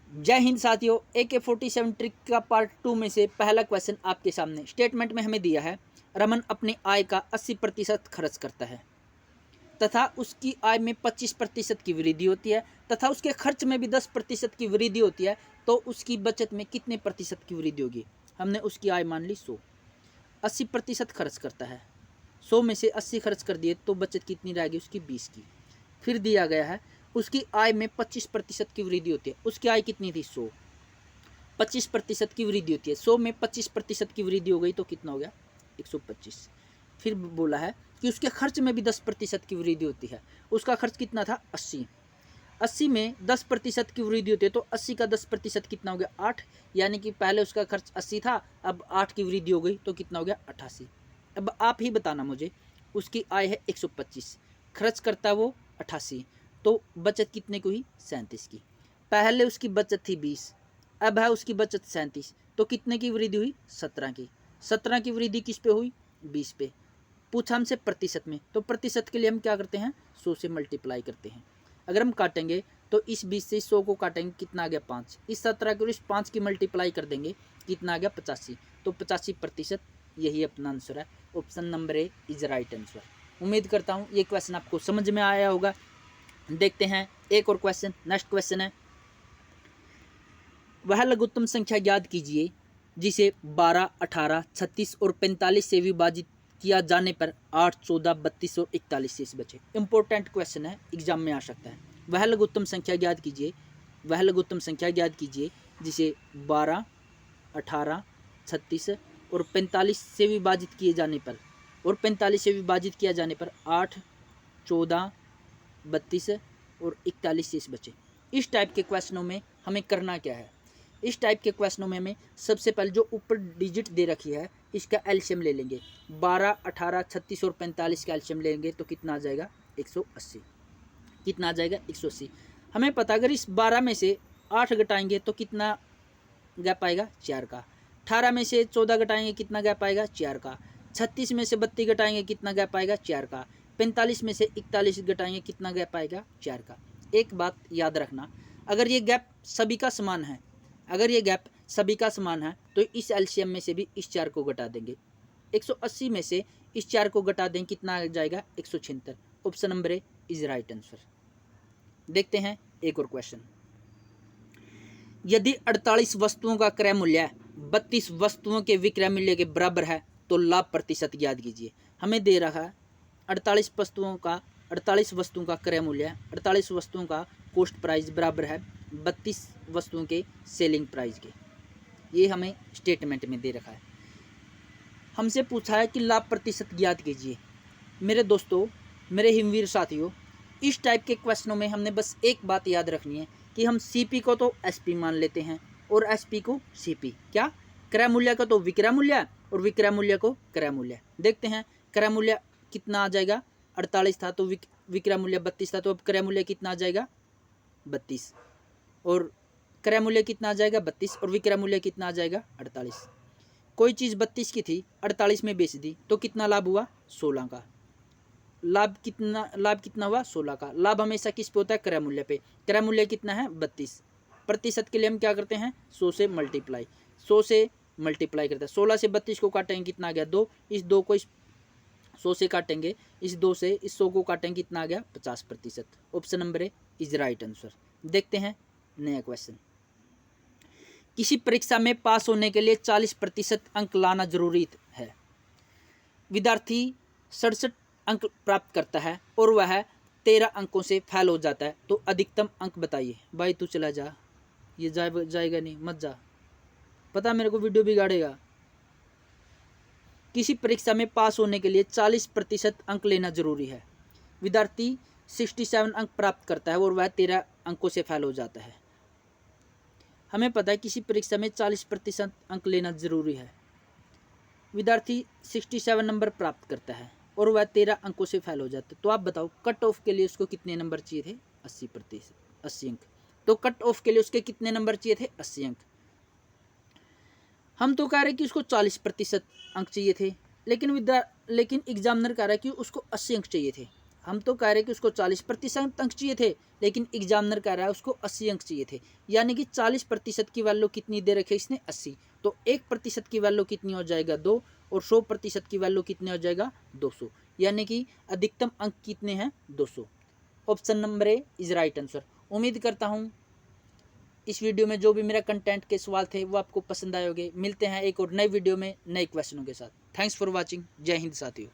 जय हिंद साथियों, AK-47 trick का पार्ट 2 में से पहला क्वेश्चन आपके सामने। स्टेटमेंट में हमें दिया है रमन अपनी आय का 80% खर्च करता है तथा उसकी आय में 25% की वृद्धि होती है तथा उसके खर्च में भी 10% की वृद्धि होती है, तो उसकी बचत में कितने प्रतिशत की वृद्धि होगी। हमने उसकी आय मान ली 100, 80% खर्च करता है, 100 में से 80 खर्च कर दिए तो बचत कितनी रहेगी उसकी 20 की। फिर दिया गया है उसकी आय में 25% की वृद्धि होती है। उसकी आय कितनी थी 100, 25% की वृद्धि होती है, 100 में 25% की वृद्धि हो गई तो कितना हो गया 125। फिर बोला है कि उसके खर्च में भी 10% की वृद्धि होती है। उसका खर्च कितना था 80, 80 में 10% की वृद्धि होती है तो 80 का 10% कितना हो गया 8, यानी कि पहले उसका खर्च 80 था, अब 8 की वृद्धि हो गई तो कितना हो गया 88। अब आप ही बताना मुझे, उसकी आय है 125, खर्च करता है वो 88, तो बचत कितने की हुई 37 की। पहले उसकी बचत थी 20, अब है उसकी बचत 37, तो कितने की वृद्धि हुई 17 की। 17 की वृद्धि किस पे हुई 20 पे। पूछा हमसे प्रतिशत में, तो प्रतिशत के लिए हम क्या करते हैं 100 से मल्टीप्लाई करते हैं। अगर हम काटेंगे तो इस 20 से 100 को काटेंगे कितना आ गया 5, इस 17 को इस 5 की मल्टीप्लाई कर देंगे कितना आ गया 85, तो 85%। यही अपना आंसर है। Option number A is right answer. उम्मीद करता हूँ ये क्वेश्चन आपको समझ में आया होगा। देखते हैं एक और क्वेश्चन। नेक्स्ट क्वेश्चन है, वह लघुत्तम संख्या याद कीजिए जिसे 12, 18, 36 और 45 से विभाजित किया जाने पर 8, 14, 32 और 41 शेष बचे। इंपॉर्टेंट क्वेश्चन है, एग्जाम में आ सकता है। वह लघुत्तम संख्या याद कीजिए, वह लघुत्तम संख्या याद कीजिए जिसे 12, 18, 36 और 45 से विभाजित किए जाने पर, और 45 से विभाजित किया जाने पर 8, 14, 32 और 41 शेष बचे। इस टाइप के क्वेश्चनों में हमें करना क्या है, इस टाइप के क्वेश्चनों में हमें सबसे पहले जो ऊपर डिजिट दे रखी है इसका एलसीएम ले लेंगे। 12, 18, 36 और 45 का एलसीएम लेंगे तो कितना आ जाएगा 180। कितना आ जाएगा 180। हमें पता अगर इस 12 में से 8 घटाएंगे तो कितना गैप आएगा 4 का। 18 में से 14 घटाएंगे कितना गैप आएगा 4 का। 36 में से 32 घटाएंगे कितना गैप आएगा 4 का। 45 में से 41 घटाएंगे कितना गैप आएगा 4 का। एक बात याद रखना, अगर ये गैप सभी का समान है, अगर ये गैप सभी का समान है तो इस एलसीएम में से भी इस 4 को घटा देंगे। 180 में से इस 4 को घटा दें कितना आ जाएगा 176। Option number A is right answer. देखते हैं एक और क्वेश्चन। यदि 48 वस्तुओं का क्रय मूल्य 32 वस्तुओं के विक्रय मूल्य के बराबर है तो लाभ प्रतिशत याद कीजिए। हमें दे रखा है 48 वस्तुओं का क्रय मूल्य, 48 वस्तुओं का कॉस्ट प्राइस बराबर है 32 वस्तुओं के सेलिंग प्राइस के। ये हमें स्टेटमेंट में दे रखा है। हमसे पूछा है कि लाभ प्रतिशत ज्ञात कीजिए। मेरे दोस्तों, मेरे हिमवीर साथियों, इस टाइप के क्वेश्चनों में हमने बस एक बात याद रखनी है कि हम सीपी को तो एसपी मान लेते हैं और एसपी को सीपी। क्या, क्रय मूल्य का तो विक्रय मूल्य और विक्रय मूल्य को क्रय मूल्य। देखते हैं क्रय मूल्य कितना आ जाएगा 48 था तो विक्रय मूल्य 32 था, तो अब क्रय मूल्य कितना आ जाएगा 32, और क्रय मूल्य कितना आ जाएगा 32 और विक्रय मूल्य कितना आ जाएगा 48। कोई चीज़ 32 की थी 48 में बेच दी तो कितना लाभ हुआ 16 का। लाभ कितना हुआ 16 का। लाभ हमेशा किस पे होता है क्रय मूल्य पे। क्रय मूल्य कितना है 32। प्रतिशत के लिए हम क्या करते हैं 100 से मल्टीप्लाई, 100 से मल्टीप्लाई करते हैं। 16 से 32 को काटेंगे कितना आ गया 2, इस 2 को इस 100 से काटेंगे, इस 2 से इस 100 को काटेंगे कितना आ गया 50%। Option number A is right answer. देखते हैं नया क्वेश्चन। किसी परीक्षा में पास होने के लिए 40% अंक लाना जरूरी है। विद्यार्थी 67 अंक प्राप्त करता है और वह 13 अंकों से फेल हो जाता है, तो अधिकतम अंक बताइए। भाई तू चला जा, ये जाएगा नहीं, मत जा, पता मेरे को वीडियो बिगाड़ेगा। किसी परीक्षा में पास होने के लिए 40% अंक लेना जरूरी है। विद्यार्थी 67 अंक प्राप्त करता है और वह 13 अंकों से फेल हो जाता है। हमें पता है किसी परीक्षा में 40% अंक लेना जरूरी है। विद्यार्थी 67 नंबर प्राप्त करता है और वह 13 अंकों से फेल हो जाता है, तो आप बताओ कट ऑफ के लिए उसको कितने नंबर चाहिए थे 80 अंक। तो कट ऑफ के लिए उसके कितने नंबर चाहिए थे 80 अंक। हम तो कह रहे कि उसको 40% अंक चाहिए थे, लेकिन एग्जामिनर कह रहा है कि उसको 80 अंक चाहिए थे। हम तो कह रहे कि उसको 40% अंक चाहिए थे, लेकिन एग्जामिनर कह रहा है उसको 80 अंक चाहिए थे। यानी कि 40% की वैल्यू कितनी दे रखी है इसने, 80। तो 1% की वैल्यू कितनी हो जाएगा, 2, और 100% की वैल्यू कितनी हो जाएगा, 200। यानी कि अधिकतम अंक कितने हैं, 200। Option number A is right answer. उम्मीद करता हूँ इस वीडियो में जो भी मेरा कंटेंट के सवाल थे वो आपको पसंद आए होंगे। मिलते हैं एक और नई वीडियो में नए क्वेश्चनों के साथ। Thanks for watching. जय हिंद साथियों।